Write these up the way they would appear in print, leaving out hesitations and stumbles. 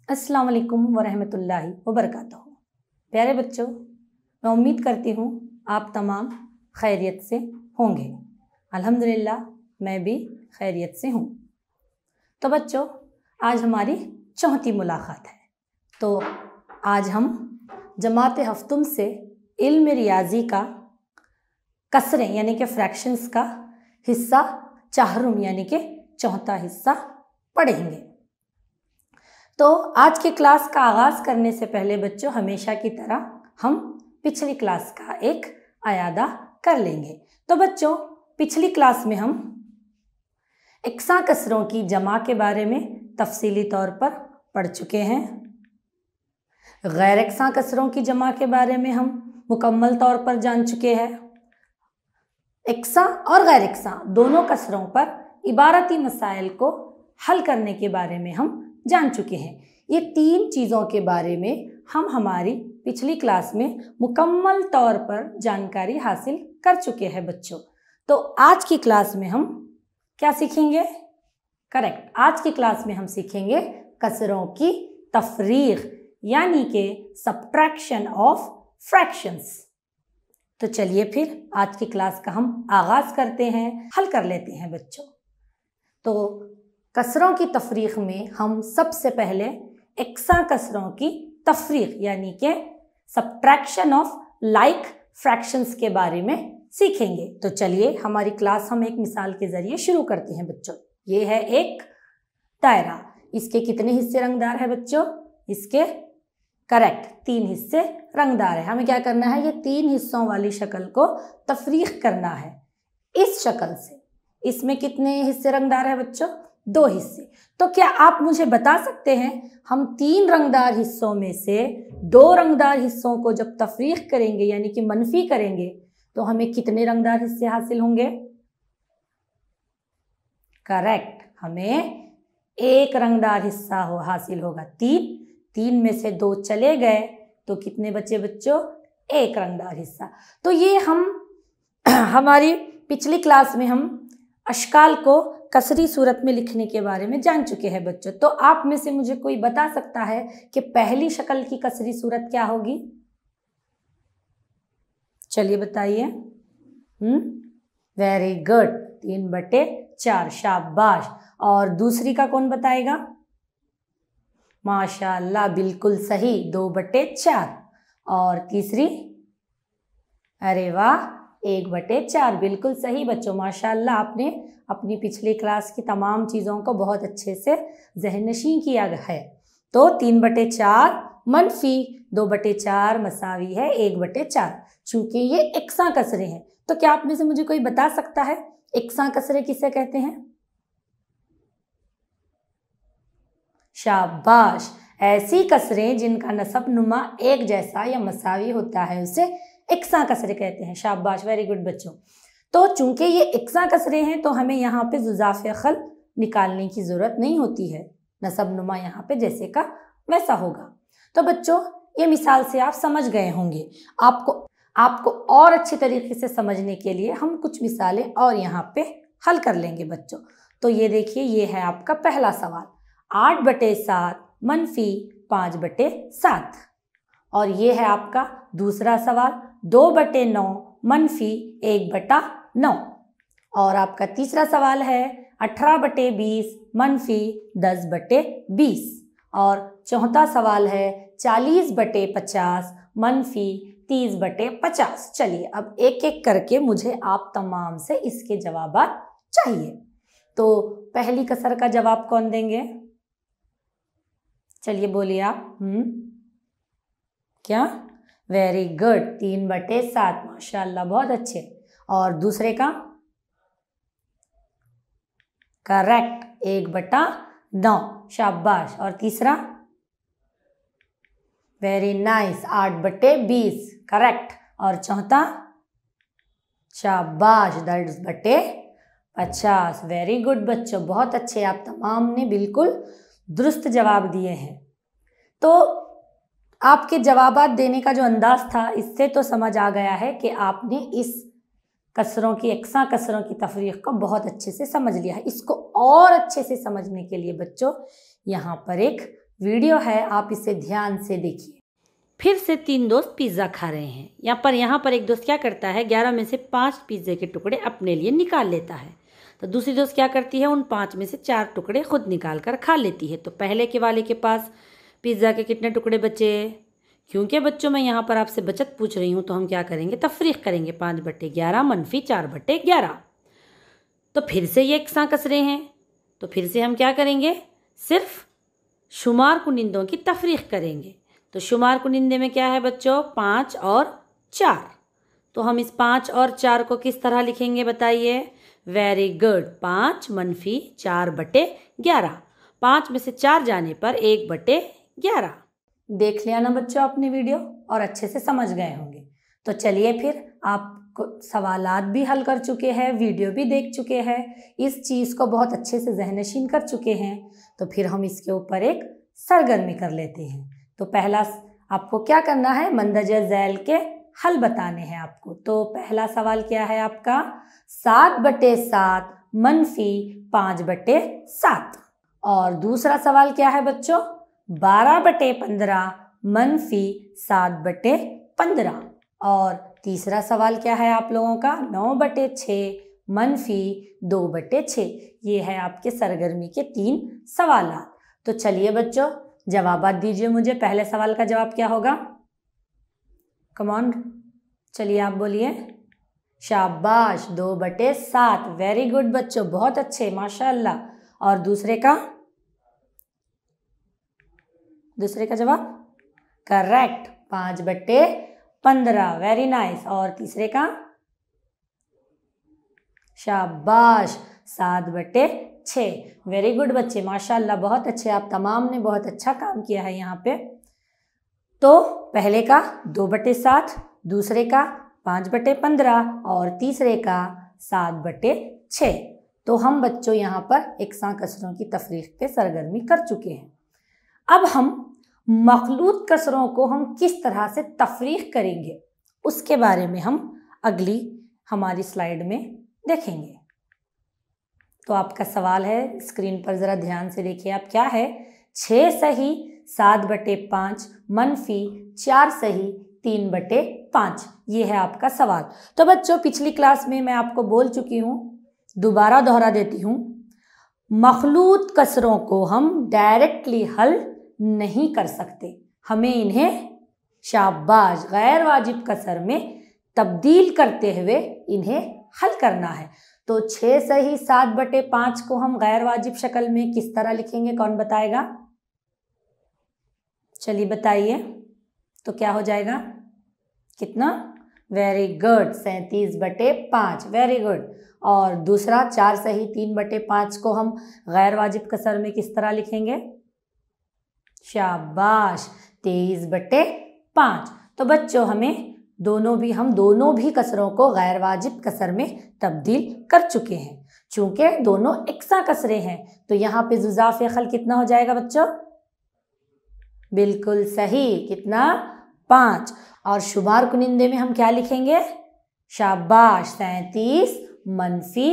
अस्सलाम वालेकुम वरहमतुल्लाहि वबरकातुहू। प्यारे बच्चों, मैं उम्मीद करती हूँ आप तमाम खैरियत से होंगे। अल्हम्दुलिल्लाह मैं भी खैरियत से हूँ। तो बच्चों, आज हमारी चौथी मुलाकात है। तो आज हम जमात हफ्तुम से इल्म रियाजी का कसरें यानी कि फ्रैक्शंस का हिस्सा चाहरुम यानी कि चौथा हिस्सा पढ़ेंगे। तो आज की क्लास का आगाज़ करने से पहले बच्चों, हमेशा की तरह हम पिछली क्लास का एक अयादा कर लेंगे। तो बच्चों, पिछली क्लास में हम इक्सा कसरों की जमा के बारे में तफसीली तौर पर पढ़ चुके हैं। गैर इक्सा कसरों की जमा के बारे में हम मुकम्मल तौर पर जान चुके हैं। इक्सा और गैर इक्सा दोनों कसरों पर इबारती मसाइल को हल करने के बारे में हम जान चुके हैं। ये तीन चीज़ों के बारे में हम हमारी पिछली क्लास में मुकम्मल तौर पर जानकारी हासिल कर चुके हैं बच्चों। तो आज की क्लास में हम क्या सीखेंगे? करेक्ट, आज की क्लास में हम सीखेंगे कसरों की तफरीक यानी कि सब्ट्रैक्शन ऑफ फ्रैक्शंस। तो चलिए फिर आज की क्लास का हम आगाज़ करते हैं, हल कर लेते हैं बच्चों। तो कसरों की तफरीक में हम सबसे पहले इक्सा कसरों की तफरीक यानी कि सब्ट्रैक्शन ऑफ लाइक फ्रैक्शंस के बारे में सीखेंगे। तो चलिए हमारी क्लास हम एक मिसाल के ज़रिए शुरू करते हैं बच्चों। ये है एक दायरा। इसके कितने हिस्से रंगदार है बच्चों? इसके करेक्ट 3 हिस्से रंगदार है। हमें क्या करना है? ये 3 हिस्सों वाली शक्ल को तफरीक करना है इस शक्ल से। इसमें कितने हिस्से रंगदार है बच्चों? 2 हिस्से। तो क्या आप मुझे बता सकते हैं हम 3 रंगदार हिस्सों में से 2 रंगदार हिस्सों को जब तफरीक करेंगे यानी कि मनफी करेंगे तो हमें कितने रंगदार हिस्से हासिल होंगे? करेक्ट, हमें 1 रंगदार हिस्सा हासिल होगा। 3 में से 2 चले गए तो कितने बचे बच्चों? 1 रंगदार हिस्सा। तो ये हम हमारी पिछली क्लास में हम अशकाल को कसरी सूरत में लिखने के बारे में जान चुके हैं बच्चों। तो आप में से मुझे कोई बता सकता है कि पहली शक्ल की कसरी सूरत क्या होगी? चलिए बताइए। वेरी गुड, 3/4, शाबाश। और दूसरी का कौन बताएगा? माशाअल्लाह, बिल्कुल सही, 2/4। और तीसरी? अरे वाह, 1/4, बिल्कुल सही बच्चों, माशाअल्लाह। आपने अपनी पिछली क्लास की तमाम चीज़ों को बहुत अच्छे से ज़हननशीं किया है। तो 3/4 मनफी 2/4 मसावी है 1/4, चूंकि ये इक्सा कसरे हैं। तो क्या आप में से मुझे कोई बता सकता है इक्सा कसरे किसे कहते हैं? शाबाश, ऐसी कसरें जिनका नसब नुमा एक जैसा या मसावी होता है उसे इक्सा कसरे कहते हैं। शाबाश, वेरी गुड बच्चों। तो चूंकि ये इक्सा कसरे हैं तो हमें यहाँ पे जुज़ाफ़े खल निकालने की ज़रूरत नहीं होती है। नसब नुमा यहाँ पे जैसे का वैसा होगा। तो बच्चों, ये मिसाल से आप समझ गए होंगे। आपको और अच्छी तरीके से समझने के लिए हम कुछ मिसालें और यहाँ पे हल कर लेंगे बच्चों। तो ये देखिए, ये है आपका पहला सवाल, 8/7 मनफी 5/7। और ये है आपका दूसरा सवाल, 2/9 मनफी 1/9। और आपका तीसरा सवाल है 18/20 मनफी 10/20। और चौथा सवाल है 40/50 मनफी 30/50। चलिए अब एक एक करके मुझे आप तमाम से इसके जवाब चाहिए। तो पहली कसर का जवाब कौन देंगे? चलिए बोलिए आप। क्या? वेरी गुड, 3/7, माशाअल्लाह, बहुत अच्छे। और दूसरे का? करेक्ट, 1/9, शाबाश। और तीसरा? Very nice, 8/20, correct. और चौथा? शाबाश, 10/50। वेरी गुड बच्चों, बहुत अच्छे, आप तमाम ने बिल्कुल दुरुस्त जवाब दिए हैं। तो आपके जवाबात देने का जो अंदाज था, इससे तो समझ आ गया है कि आपने इस कसरों की इक्सा कसरों की तफरीक को बहुत अच्छे से समझ लिया है। इसको और अच्छे से समझने के लिए बच्चों यहाँ पर एक वीडियो है, आप इसे ध्यान से देखिए। फिर से 3 दोस्त पिज़्ज़ा खा रहे हैं। यहाँ पर एक दोस्त क्या करता है, 11 में से 5 पिज़्ज़े के टुकड़े अपने लिए निकाल लेता है। तो दूसरी दोस्त क्या करती है, उन 5 में से 4 टुकड़े खुद निकाल कर खा लेती है। तो पहले के वाले के पास पिज़्ज़ा के कितने टुकड़े बचे? क्योंकि बच्चों मैं यहाँ पर आपसे बचत पूछ रही हूँ, तो हम क्या करेंगे, तफरीक करेंगे। 5/11 मनफी 4/11। तो फिर से ये एकसां कसरे हैं, तो फिर से हम क्या करेंगे, सिर्फ शुमार कुनिंदों की तफरीक करेंगे। तो शुमार कुनिंदे में क्या है बच्चों, 5 और 4। तो हम इस 5 और 4 को किस तरह लिखेंगे बताइए? वेरी गुड, 5 मनफी 4/11। 5 में से 4 जाने पर 1/11। देख लिया ना बच्चों आपने वीडियो, और अच्छे से समझ गए होंगे। तो चलिए फिर, आप सवालात भी हल कर चुके हैं, वीडियो भी देख चुके हैं, इस चीज़ को बहुत अच्छे से ज़हनशीन कर चुके हैं। तो फिर हम इसके ऊपर एक सरगर्मी कर लेते हैं। तो पहला आपको क्या करना है, मंदरजा झैल के हल बताने हैं आपको। तो पहला सवाल क्या है आपका, 7/7 मनफी 5/7। और दूसरा सवाल क्या है बच्चों, 12/15 मनफी 7/15। और तीसरा सवाल क्या है आप लोगों का, 9/6 मनफी 2/6। ये है आपके सरगर्मी के 3 सवाल। तो चलिए बच्चों, जवाबात दीजिए मुझे। पहले सवाल का जवाब क्या होगा? कम ऑन, चलिए आप बोलिए। शाबाश, 2/7। वेरी गुड बच्चों, बहुत अच्छे, माशाअल्लाह। और दूसरे का जवाब करेक्ट, 5/15। Very nice. और तीसरे का, शाबाश, 7/6। वेरी गुड बच्चे, माशाअल्लाह, बहुत अच्छे, आप तमाम ने बहुत अच्छा काम किया है यहाँ पे। तो पहले का 2/7, दूसरे का 5/15 और तीसरे का 7/6। तो हम बच्चों यहाँ पर एकसां कसरों की तफरीक पे सरगर्मी कर चुके हैं। अब हम मखलूत कसरों को हम किस तरह से तफरीक करेंगे, उसके बारे में हम अगली हमारी स्लाइड में देखेंगे। तो आपका सवाल है, स्क्रीन पर ज़रा ध्यान से देखिए आप, क्या है, 6 सही 7/5 मनफी 4 सही 3/5। ये है आपका सवाल। तो बच्चों पिछली क्लास में मैं आपको बोल चुकी हूँ, दोबारा दोहरा देती हूँ, मखलूत कसरों को हम डायरेक्टली हल नहीं कर सकते, हमें इन्हें शाबाश गैर वाजिब कसर में तब्दील करते हुए इन्हें हल करना है। तो 6 सही 7/5 को हम गैर वाजिब शक्ल में किस तरह लिखेंगे, कौन बताएगा? चलिए बताइए। तो क्या हो जाएगा, कितना? Very good, 37/5। Very good. और दूसरा 4 सही 3/5 को हम गैर वाजिब कसर में किस तरह लिखेंगे? शाबाश, 23/5। तो बच्चों हम दोनों भी कसरों को गैर वाजिब कसर में तब्दील कर चुके हैं। चूंकि दोनों एकसा कसरे हैं, तो यहाँ पे जुज़ाफ़े खल कितना हो जाएगा बच्चों? बिल्कुल सही, कितना? 5। और शुमार कुनिंदे में हम क्या लिखेंगे? शाबाश, 37 मनफी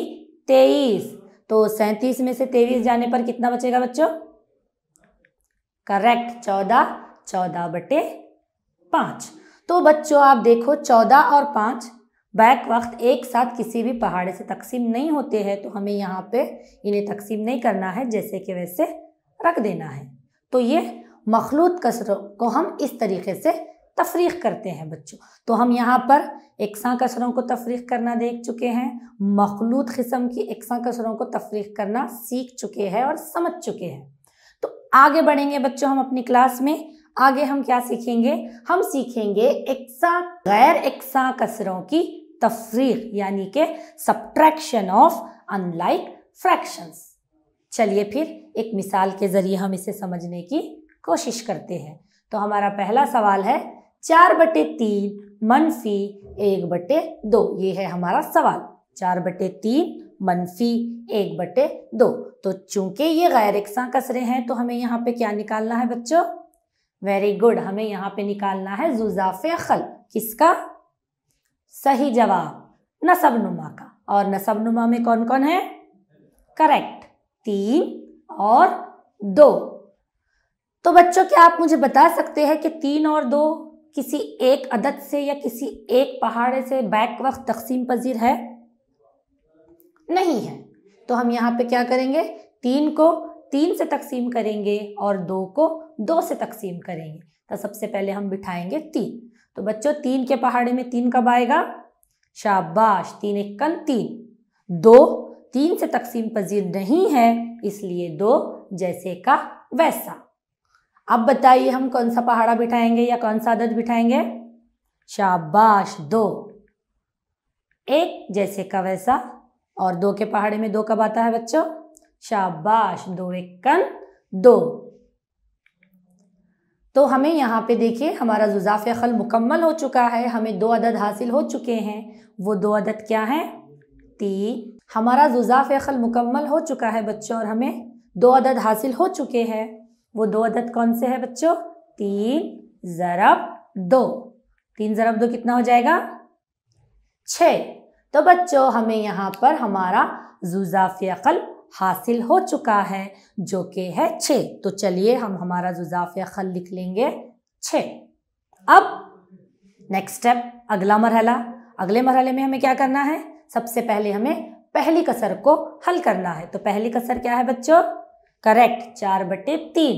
23। तो 37 में से 23 जाने पर कितना बचेगा बच्चों? करेक्ट, 14/5। तो बच्चों आप देखो, 14 और 5 बैक वक्त एक साथ किसी भी पहाड़े से तकसीम नहीं होते हैं, तो हमें यहाँ पे इन्हें तकसीम नहीं करना है, जैसे कि वैसे रख देना है। तो ये मखलूत कसरों को हम इस तरीके से तफरीक करते हैं बच्चों। तो हम यहाँ पर एकसां कसरों को तफरीक करना देख चुके हैं, मखलूत किस्म की एकसां कसरों को तफरीक करना सीख चुके हैं और समझ चुके हैं। तो आगे बढ़ेंगे बच्चों हम अपनी क्लास में। आगे हम क्या सीखेंगे? हम सीखेंगे गैर एकसा कसरों की तफरीक, यानी कि सब्ट्रैक्शन ऑफ अनलाइक फ्रैक्शंस। चलिए फिर एक मिसाल के जरिए हम इसे समझने की कोशिश करते हैं। तो हमारा पहला सवाल है, 4/3 मनफी 1/2। ये है हमारा सवाल, 4/3 मनफी 1/2। तो चूंकि ये गैर एकसा कसरे हैं, तो हमें यहाँ पे क्या निकालना है बच्चों? वेरी गुड, हमें यहाँ पे निकालना है जुज़ाफ़े खल। किसका? सही जवाब नसब नुमा का। और नसब नुमा में कौन कौन है? करेक्ट, 3 और 2। तो बच्चों क्या आप मुझे बता सकते हैं कि 3 और 2 किसी एक अदद से या किसी एक पहाड़े से बैक वक्त तकसीम पजीर है? नहीं है। तो हम यहाँ पे क्या करेंगे, 3 को 3 से तकसीम करेंगे और 2 को 2 से तकसीम करेंगे। तो सबसे पहले हम बिठाएंगे 3। तो बच्चों 3 के पहाड़े में 3 कब आएगा? शाबाश, 3 एकन 3। 2 3 से तकसीम पजीर नहीं है, इसलिए 2 जैसे का वैसा। अब बताइए हम कौन सा पहाड़ा बिठाएंगे या कौन सा अदद बिठाएंगे? शाबाश, 2। 1 जैसे का वैसा, और 2 के पहाड़े में 2 कब आता है बच्चों? शाबाश, 2 एकन 2। तो हमें यहाँ पे देखिए हमारा जुज़ाफ़ अक़ल मुकम्मल हो चुका है, हमें 2 अदद हासिल हो चुके हैं। वो 2 अदद क्या हैं? 3। हमारा जुज़ाफ़ अक़ल मुकम्मल हो चुका है बच्चों और हमें 2 अदद हासिल हो चुके हैं। वो 2 अदद कौन से हैं बच्चों? 3 ज़रब 2। 3 ज़रब 2 कितना हो जाएगा? 6। तो बच्चों हमें यहाँ पर हमारा जुज़ाफ़ अक़ल हासिल हो चुका है जो कि है 6। तो चलिए हम हमारा जुज़ाफ़ अक़ल लिख लेंगे 6। अब नेक्स्ट स्टेप, अगला मरहला। अगले मरहले में हमें क्या करना है? सबसे पहले हमें पहली कसर को हल करना है। तो पहली कसर क्या है बच्चों? करेक्ट, 4/3।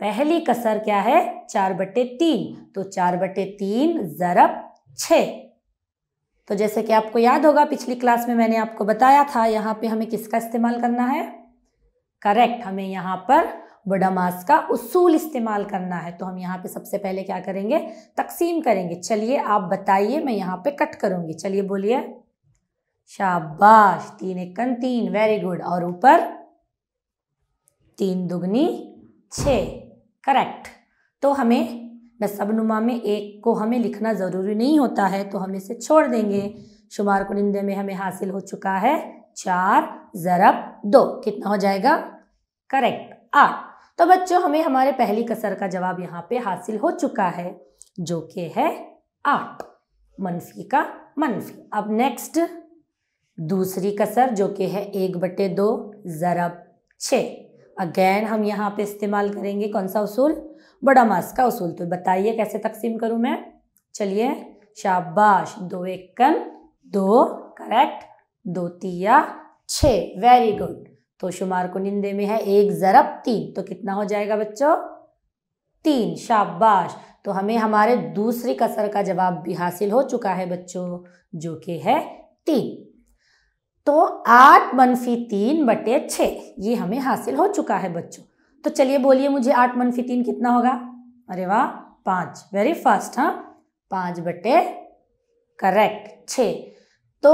पहली कसर क्या है? 4/3। तो 4/3 ज़रब 6। तो जैसे कि आपको याद होगा पिछली क्लास में मैंने आपको बताया था यहाँ पे हमें किसका इस्तेमाल करना है? करेक्ट, हमें यहाँ पर बड़ामास का उसूल इस्तेमाल करना है। तो हम यहाँ पे सबसे पहले क्या करेंगे? तकसीम करेंगे। चलिए आप बताइए, मैं यहाँ पे कट करूँगी। चलिए बोलिए। शाबाश, 3 एकन 3, वेरी गुड। और ऊपर 3 दुगनी 6, करेक्ट। तो हमें नसबनुमा में 1 को हमें लिखना ज़रूरी नहीं होता है, तो हम इसे छोड़ देंगे। शुमार कुनिंदे में हमें हासिल हो चुका है 4 ज़रब 2, कितना हो जाएगा? करेक्ट, 8। तो बच्चों हमें हमारे पहली कसर का जवाब यहाँ पे हासिल हो चुका है जो कि है 8, मनफी का मनफी। अब नेक्स्ट दूसरी कसर जो कि है 1/2 ज़रब 6। अगेन हम यहाँ पे इस्तेमाल करेंगे कौन सा उसूल? बड़ा मास का उसूल। तो बताइए कैसे तकसीम करूँ मैं? चलिए, शाबाश, 2 एकन 2, करेक्ट, 2 तिया 6, वेरी गुड। तो शुमार कुनिंदे में है 1 ज़रब 3, तो कितना हो जाएगा बच्चों? 3, शाबाश। तो हमें हमारे दूसरी कसर का जवाब भी हासिल हो चुका है बच्चों जो कि है 3। तो 8 - 3/6 ये हमें हासिल हो चुका है बच्चों। तो चलिए बोलिए मुझे 8 - 3 कितना होगा? अरे वाह, 5, वेरी फास्ट। हाँ, 5/, करेक्ट, 6। तो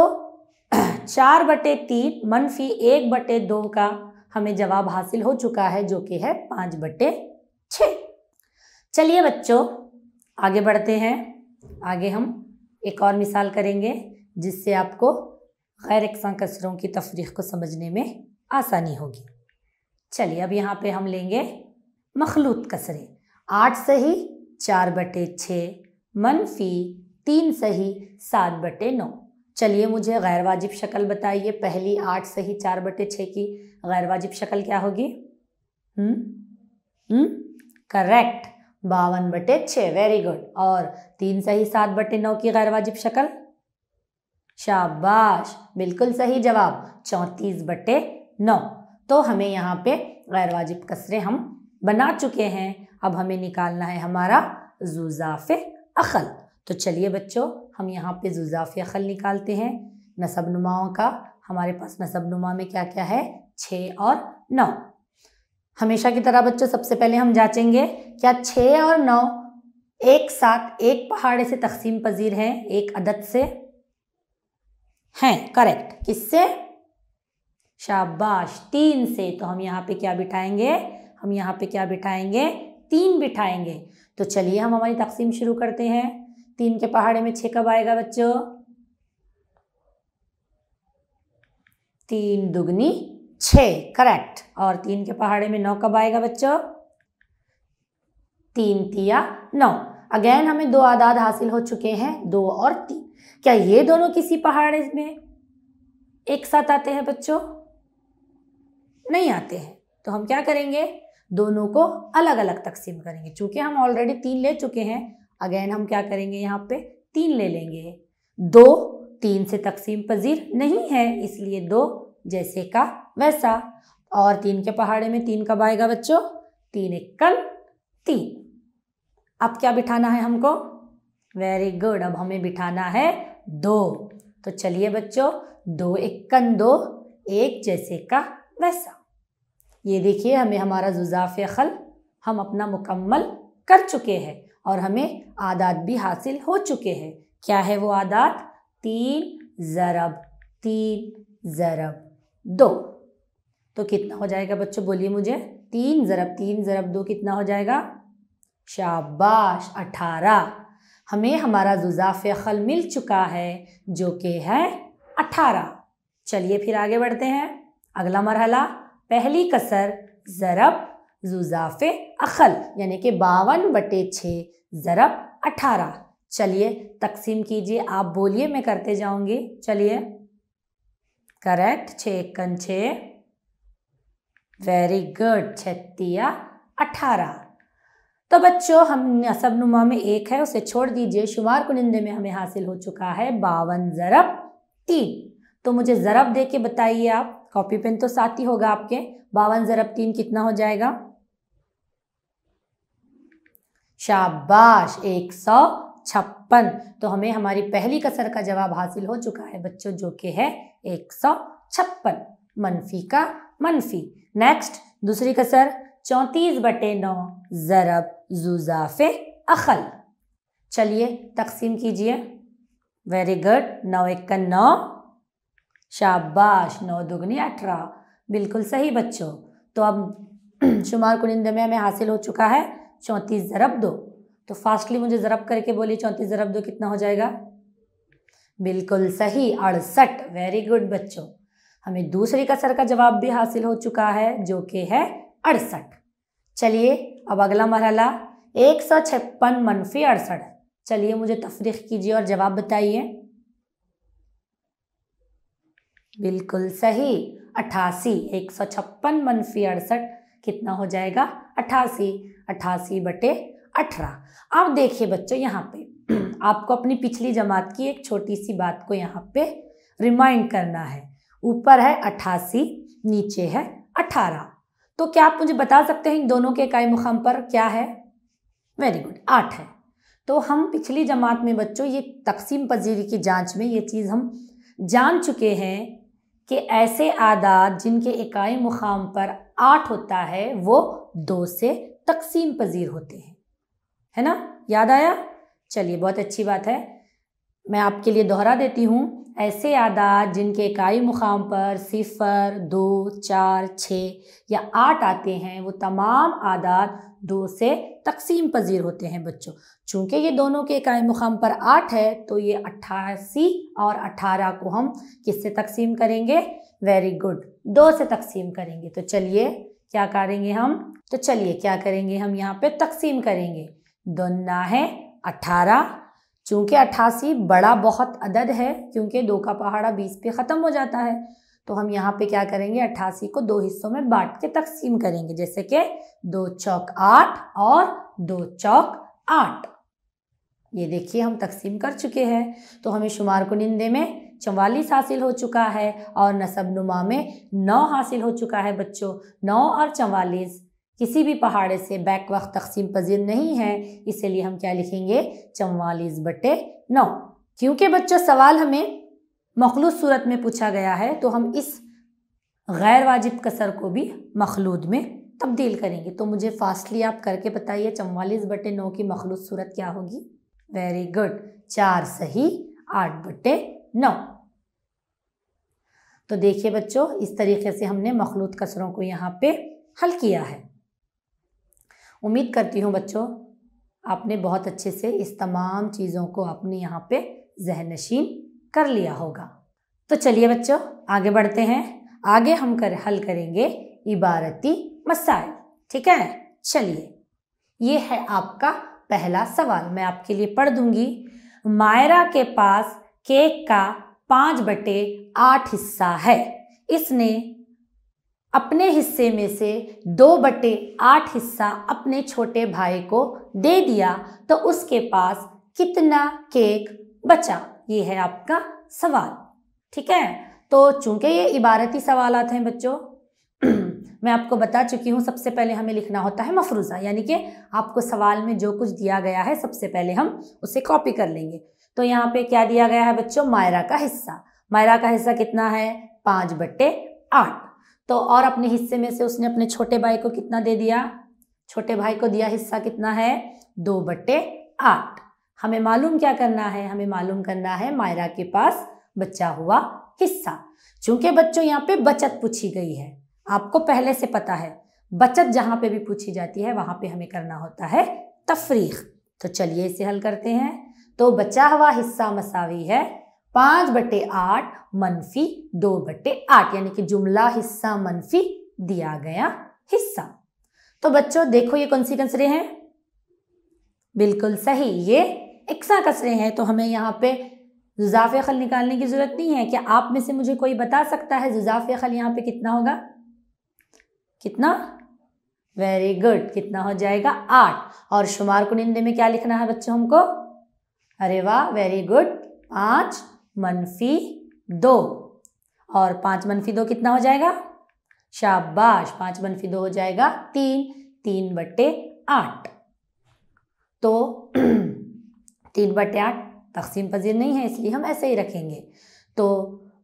4/3 - 1/2 का हमें जवाब हासिल हो चुका है जो कि है 5/6। चलिए बच्चों आगे बढ़ते हैं। आगे हम एक और मिसाल करेंगे जिससे आपको गैर यकसां कसरों की तफरीक को समझने में आसानी होगी। चलिए अब यहाँ पे हम लेंगे मखलूत कसरे। 8 सही 4/6 मनफी 3 सही 7/9। चलिए मुझे गैर वाजिब शक्ल बताइए। पहली 8 सही 4/6 की गैर वाजिब शक्ल क्या होगी? Correct, 52/6, very good. और 3 सही 7/9 की गैर वाजिब शक्ल? शाबाश, बिल्कुल सही जवाब, 34/9। तो हमें यहाँ पे गैर वाजिब कसरे हम बना चुके हैं। अब हमें निकालना है हमारा जुज़ाफ़े अक़ल। तो चलिए बच्चों हम यहाँ पे जुज़ाफ़े अक़ल निकालते हैं। नसबनुमाओं का हमारे पास नसबनुमा में क्या क्या है? 6 और 9। हमेशा की तरह बच्चों सबसे पहले हम जांचेंगे क्या 6 और 9 एक साथ एक पहाड़े से तकसीम पजीर हैं, एक अदद से हैं। करेक्ट, किससे? शाबाश, 3 से। तो हम यहाँ पे क्या बिठाएंगे? हम यहाँ पे क्या बिठाएंगे? 3 बिठाएंगे। तो चलिए हम हमारी तकसीम शुरू करते हैं। 3 के पहाड़े में 6 कब आएगा बच्चों? 3 दुगनी 6, करेक्ट। और 3 के पहाड़े में 9 कब आएगा बच्चों? 3 तिया 9। अगेन हमें 2 आदाद हासिल हो चुके हैं, 2 और 3। क्या ये दोनों किसी पहाड़े में एक साथ आते हैं बच्चों? नहीं आते हैं। तो हम क्या करेंगे? दोनों को अलग अलग तकसीम करेंगे। चूंकि हम ऑलरेडी 3 ले चुके हैं, अगेन हम क्या करेंगे, यहाँ पे 3 ले लेंगे। 2 3 से तकसीम पजीर नहीं है, इसलिए 2 जैसे का वैसा। और 3 के पहाड़े में 3 कब आएगा बच्चों, 3 एकल 3। अब क्या बिठाना है हमको, वेरी गुड, अब हमें बिठाना है 2। तो चलिए बच्चों, 2 एकन 2, एक जैसे का वैसा। ये देखिए हमें हमारा जुज़ाफ़ खल हम अपना मुकम्मल कर चुके हैं और हमें आदात भी हासिल हो चुके हैं। क्या है वो आदात, 3 ज़रब 3 ज़रब 2। तो कितना हो जाएगा बच्चों, बोलिए मुझे, 3 ज़रब 2 कितना हो जाएगा, शाबाश 18। हमें हमारा जुज़ाफ़ खल मिल चुका है जो कि है 18। चलिए फिर आगे बढ़ते हैं। अगला मरहला, पहली कसर ज़रब जुज़ाफ़ अखल, यानी कि 52/6 ज़रब 18। चलिए तकसीम कीजिए, आप बोलिए मैं करते जाऊंगी। चलिए, करेक्ट, 6 एकन 6, वेरी गुड, 6 18। तो बच्चों हम नसब नुमा में 1 है, उसे छोड़ दीजिए। शुमार कुनिंदे में हमें हासिल हो चुका है 52 ज़रब 3। तो मुझे ज़रब दे के बताइए आप, कॉपी पेन तो साथ ही होगा आपके। 52 ज़रब 3 कितना हो जाएगा, शाबाश 156। तो हमें हमारी पहली कसर का जवाब हासिल हो चुका है बच्चों, जो कि है 156, मनफी का मनफी। नेक्स्ट दूसरी कसर, 34/9 ज़रब जुज़ाफ़ अखल। चलिए तकसीम कीजिए, वेरी गुड, 9 एकन 9, शाबाश 9 दुगनी 18, बिल्कुल सही बच्चों। तो अब शुमार कुनिंदे में हमें हासिल हो चुका है 34 ज़रब 2। तो फास्टली मुझे ज़रब करके बोलिए, 34 ज़रब 2 कितना हो जाएगा, बिल्कुल सही 68, वेरी गुड बच्चों। हमें दूसरी कसर का जवाब भी हासिल हो चुका है जो कि है 68। चलिए अब अगला मरहला, 156 मनफी 68। चलिए मुझे तफरीक कीजिए और जवाब बताइए। बिल्कुल सही 88, 156 मनफी 68 कितना हो जाएगा, 88, 88/18। अब देखिए बच्चों, यहाँ पे आपको अपनी पिछली जमात की एक छोटी सी बात को यहाँ पे रिमाइंड करना है। ऊपर है 88, नीचे है 18। तो क्या आप मुझे बता सकते हैं इन दोनों के इकाई मुकाम पर क्या है, वेरी गुड, 8 है। तो हम पिछली जमात में बच्चों ये तकसीम पजीरी की जांच में ये चीज़ हम जान चुके हैं कि ऐसे आदाद जिनके इकाई मुकाम पर 8 होता है वो 2 से तकसीम पजीर होते हैं, है ना, याद आया। चलिए बहुत अच्छी बात है, मैं आपके लिए दोहरा देती हूँ। ऐसे आदाद जिनके इकाई मुकाम पर 0, 2, 4, 6 या 8 आते हैं वो तमाम आदाद 2 से तकसीम पजीर होते हैं बच्चों। चूँकि ये दोनों के इकाई मुकाम पर 8 है तो ये 88 और 18 को हम किससे तकसीम करेंगे, वेरी गुड, 2 से तकसीम करेंगे। तो चलिए क्या करेंगे हम, तो चलिए क्या करेंगे हम, यहाँ पे तकसीम करेंगे। दोना है 18, चूँकि 88 बड़ा बहुत अदद है, क्योंकि 2 का पहाड़ा 20 पे ख़त्म हो जाता है, तो हम यहाँ पे क्या करेंगे, 88 को 2 हिस्सों में बांट के तकसीम करेंगे, जैसे कि 2 चौक 8 और 2 चौक 8। ये देखिए हम तकसीम कर चुके हैं। तो हमें शुमार कुनिंदे में 44 हासिल हो चुका है और नसब नुमा में 9 हासिल हो चुका है बच्चों। 9 और 44 किसी भी पहाड़े से बैक वक्त तकसीम पजीर नहीं है, इसलिए हम क्या लिखेंगे, 44/9। क्योंकि बच्चों सवाल हमें मखलूद सूरत में पूछा गया है तो हम इस गैर वाजिब कसर को भी मखलूद में तब्दील करेंगे। तो मुझे फास्टली आप करके बताइए 44/9 की मखलूद सूरत क्या होगी, वेरी गुड, 4 सही 8/9। तो देखिए बच्चों इस तरीके से हमने मखलूद कसरों को यहाँ पे हल किया है। उम्मीद करती हूँ बच्चों आपने बहुत अच्छे से इस तमाम चीज़ों को अपने यहाँ पे ज़हनशीन कर लिया होगा। तो चलिए बच्चों आगे बढ़ते हैं। आगे हम हल करेंगे इबारती मसाइल, ठीक है। चलिए ये है आपका पहला सवाल, मैं आपके लिए पढ़ दूंगी। मायरा के पास केक का 5/8 हिस्सा है। इसने अपने हिस्से में से 2/8 हिस्सा अपने छोटे भाई को दे दिया तो उसके पास कितना केक बचा। ये है आपका सवाल। ठीक है, तो चूंकि ये इबारती सवालात हैं बच्चों, मैं आपको बता चुकी हूँ सबसे पहले हमें लिखना होता है मफरूज़ा, यानी कि आपको सवाल में जो कुछ दिया गया है सबसे पहले हम उसे कॉपी कर लेंगे। तो यहाँ पे क्या दिया गया है बच्चों, मायरा का हिस्सा। मायरा का हिस्सा कितना है, 5/8। तो और अपने हिस्से में से उसने अपने छोटे भाई को कितना दे दिया, छोटे भाई को दिया हिस्सा कितना है, 2/8। हमें मालूम क्या करना है, हमें मालूम करना है मायरा के पास बचा हुआ हिस्सा। चूंकि बच्चों यहाँ पे बचत पूछी गई है, आपको पहले से पता है बचत जहां पे भी पूछी जाती है वहां पे हमें करना होता है तफरीक। तो चलिए इसे हल करते हैं। तो बचा हुआ हिस्सा मसावी है 5/8 मनफी 2/8, यानी कि जुमला हिस्सा मनफी दिया गया हिस्सा। तो बच्चों देखो ये कौन सी कसरे हैं, बिल्कुल सही, ये इक्सा कसरे हैं। तो हमें यहाँ पे जुज़ाफ़े खल निकालने की जरूरत नहीं है। क्या आप में से मुझे कोई बता सकता है जुज़ाफ़े खल यहाँ पे कितना होगा, कितना? वेरी गुड, कितना हो जाएगा, 8। और शुमार कुनिंदे में क्या लिखना है बच्चों हमको, अरे वाह वेरी गुड, 5 - 2, और 5 - 2 कितना हो जाएगा, शाबाश, 5 - 2 हो जाएगा 3, 3/8। तो 3/8 तकसीम पजीर नहीं है इसलिए हम ऐसे ही रखेंगे। तो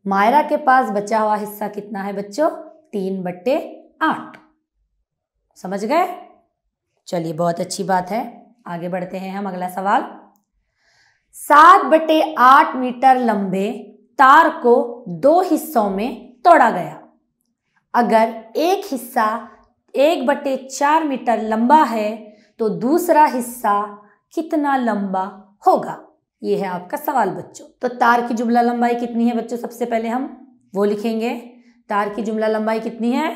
मायरा के पास बचा हुआ हिस्सा कितना है बच्चों, 3/8। समझ गए? चलिए बहुत अच्छी बात है, आगे बढ़ते हैं हम। अगला सवाल, 7/8 मीटर लंबे तार को 2 हिस्सों में तोड़ा गया। अगर एक हिस्सा 1/4 मीटर लंबा है तो दूसरा हिस्सा कितना लंबा होगा। ये है आपका सवाल बच्चों। तो तार की जुमला लंबाई कितनी है बच्चों, सबसे पहले हम वो लिखेंगे। तार की जुमला लंबाई कितनी है,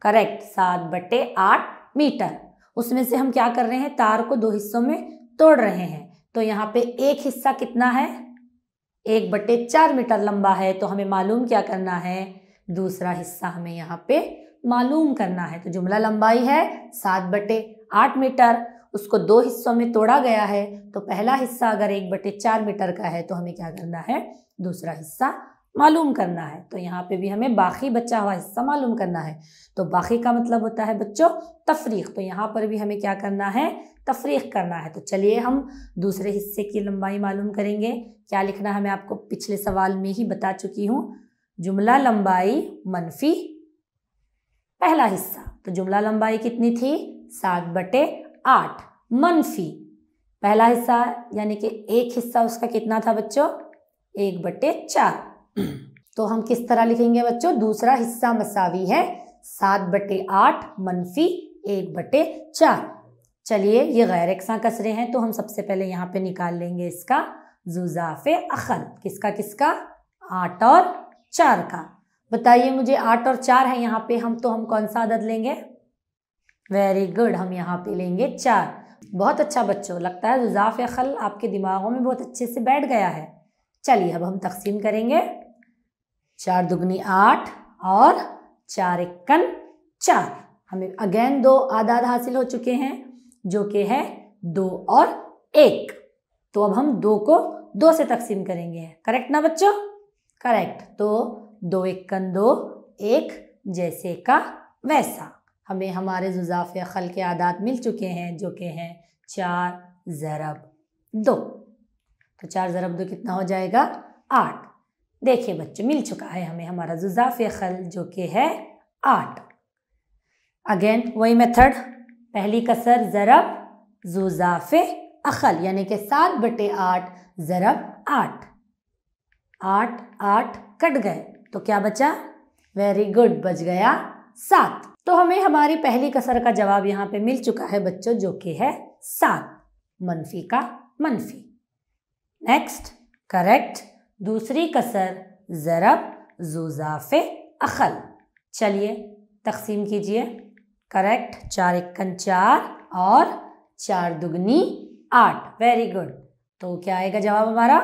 करेक्ट, 7/8 मीटर। उसमें से हम क्या कर रहे हैं, तार को 2 हिस्सों में तोड़ रहे हैं। तो यहाँ पे एक हिस्सा कितना है, 1/4 मीटर लंबा है। तो हमें मालूम क्या करना है, दूसरा हिस्सा हमें यहाँ पे मालूम करना है। तो जुमला लंबाई है 7/8 मीटर, उसको 2 हिस्सों में तोड़ा गया है। तो पहला हिस्सा अगर 1/4 मीटर का है तो हमें क्या करना है, दूसरा हिस्सा मालूम करना है। तो यहाँ पे भी हमें बाकी बचा हुआ हिस्सा मालूम करना है। तो बाकी का मतलब होता है बच्चों तफरीक। तो यहाँ पर भी हमें क्या करना है, तफरीक करना है। तो चलिए हम दूसरे हिस्से की लंबाई मालूम करेंगे। क्या लिखना है मैं आपको पिछले सवाल में ही बता चुकी हूँ, जुमला लंबाई मनफी पहला हिस्सा। तो जुमला लंबाई कितनी थी, 7/8 मनफी पहला हिस्सा, यानी कि एक हिस्सा उसका कितना था बच्चों, 1/4। तो हम किस तरह लिखेंगे बच्चों, दूसरा हिस्सा मसावी है 7/8 मनफी 1/4। चलिए ये गैर यकसा कसरे हैं, तो हम सबसे पहले यहाँ पे निकाल लेंगे इसका जुज़ाफ़े अखल। किसका किसका, 8 और 4 का। बताइए मुझे, 8 और 4 है यहाँ पे, हम कौन सा अदद लेंगे, वेरी गुड, हम यहाँ पे लेंगे 4। बहुत अच्छा बच्चों, लगता है जुज़ाफ़े अखल आपके दिमागों में बहुत अच्छे से बैठ गया है। चलिए अब हम तकसीम करेंगे, 4 दुगनी 8 और 4 एकन 4। हमें अगेन 2 आदाद हासिल हो चुके हैं जो कि है 2 और 1। तो अब हम 2 को 2 से तकसीम करेंगे, करेक्ट ना बच्चों, करेक्ट। तो 2 एकन 2, 1 जैसे का वैसा। हमें हमारे जुज़ाफ़े अखल के आदाद मिल चुके हैं जो कि हैं 4 ज़रब 2। तो 4 ज़रब 2 कितना हो जाएगा, 8। देखिए बच्चों मिल चुका है हमें हमारा जुज़ाफ़े अखल जो कि है 8। अगेन वही मेथड, पहली कसर ज़रब जुज़ाफ़े अखल, यानी कि 7/8 ज़रब 8। 8 8 कट गए तो क्या बचा, वेरी गुड, बच गया 7। तो हमें हमारी पहली कसर का जवाब यहाँ पे मिल चुका है बच्चों जो कि है 7, मनफी का मनफी। नेक्स्ट, करेक्ट, दूसरी कसर ज़रब जुज़ाफ़े अखल। चलिए तकसीम कीजिए, करेक्ट, 4 एकन 4 और 4 दुगनी 8, वेरी गुड। तो क्या आएगा जवाब हमारा,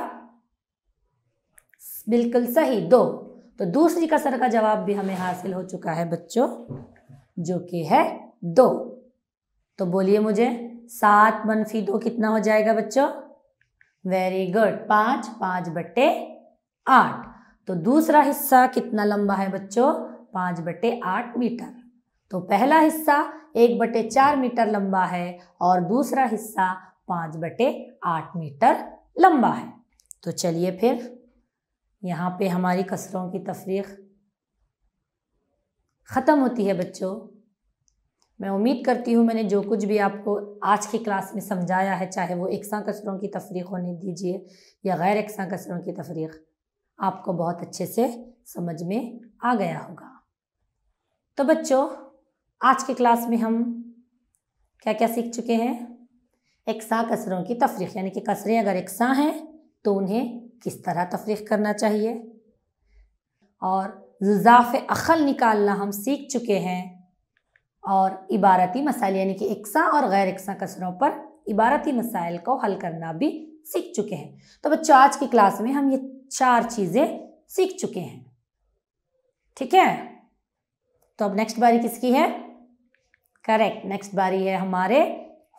बिल्कुल सही, 2। तो दूसरी कसर का जवाब भी हमें हासिल हो चुका है बच्चों, जो कि है 2। तो बोलिए मुझे 7 - 2 कितना हो जाएगा बच्चों? Very good, 5, 5/8। तो दूसरा हिस्सा कितना लंबा है बच्चों? 5/8 मीटर। तो पहला हिस्सा 1/4 मीटर लंबा है और दूसरा हिस्सा 5/8 मीटर लंबा है। तो चलिए फिर यहाँ पे हमारी कसरों की तफरीक ख़त्म होती है बच्चों। मैं उम्मीद करती हूँ मैंने जो कुछ भी आपको आज की क्लास में समझाया है, चाहे वो एकसां कसरों की तफरीक होने दीजिए या गैर एकसां कसरों की तफरीक, आपको बहुत अच्छे से समझ में आ गया होगा। तो बच्चों आज की क्लास में हम क्या क्या सीख चुके हैं? एकसां कसरों की तफरीक, यानी कि कसरें अगर एकसां हैं तो उन्हें किस तरह तफरीक करना चाहिए, और ज़ुज़ाफ़ अक़ल निकालना हम सीख चुके हैं, और इबारती मसाइल यानी कि एकसां और गैर एकसां कसरों पर इबारती मसाइल को हल करना भी सीख चुके हैं। तो बच्चों आज की क्लास में हम ये 4 चीज़ें सीख चुके हैं, ठीक है। तो अब नेक्स्ट बारी किसकी है? करेक्ट, नेक्स्ट बारी है हमारे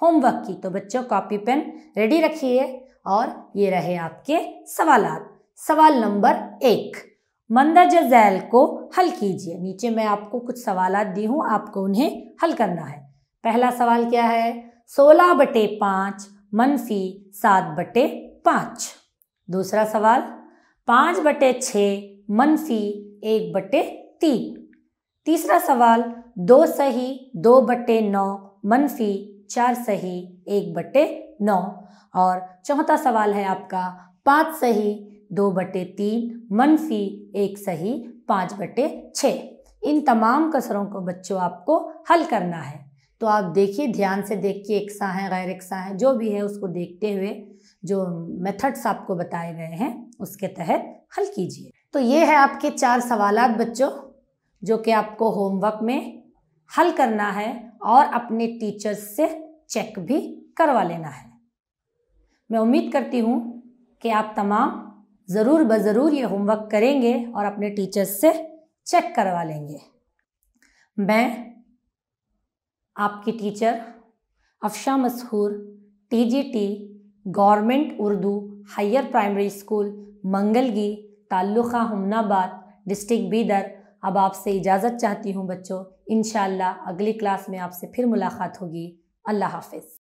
होमवर्क की। तो बच्चों कॉपी पेन रेडी रखिए और ये रहे आपके सवालात। सवाल नंबर 1, मंदरज झैल को हल कीजिए। नीचे मैं आपको कुछ सवालात दी हूँ, आपको उन्हें हल करना है। पहला सवाल क्या है? 16/5 - 7/5। दूसरा सवाल 5/6 - 1/3। तीसरा सवाल 2 सही 2/9 - 4 सही 1/9। और चौथा सवाल है आपका 5 सही 2/3 - 1 सही 5/6। इन तमाम कसरों को बच्चों आपको हल करना है। तो आप देखिए, ध्यान से देखिए, एकसां है गैर एकसां है जो भी है उसको देखते हुए जो मेथड्स आपको बताए गए हैं उसके तहत हल कीजिए। तो ये है आपके 4 सवालात बच्चों, जो कि आपको होमवर्क में हल करना है और अपने टीचर्स से चेक भी करवा लेना है। मैं उम्मीद करती हूँ कि आप तमाम ज़रूर ज़रूर ये होमवर्क करेंगे और अपने टीचर्स से चेक करवा लेंगे। मैं आपकी teacher Afsha Mashhoor, TGT government Urdu higher primary school Mangalgi, taluka Humnabad, district Bidar, अब आपसे इजाज़त चाहती हूँ बच्चों। इंशाअल्लाह अगली क्लास में आपसे फिर मुलाकात होगी। अल्लाह हाफ़िज़।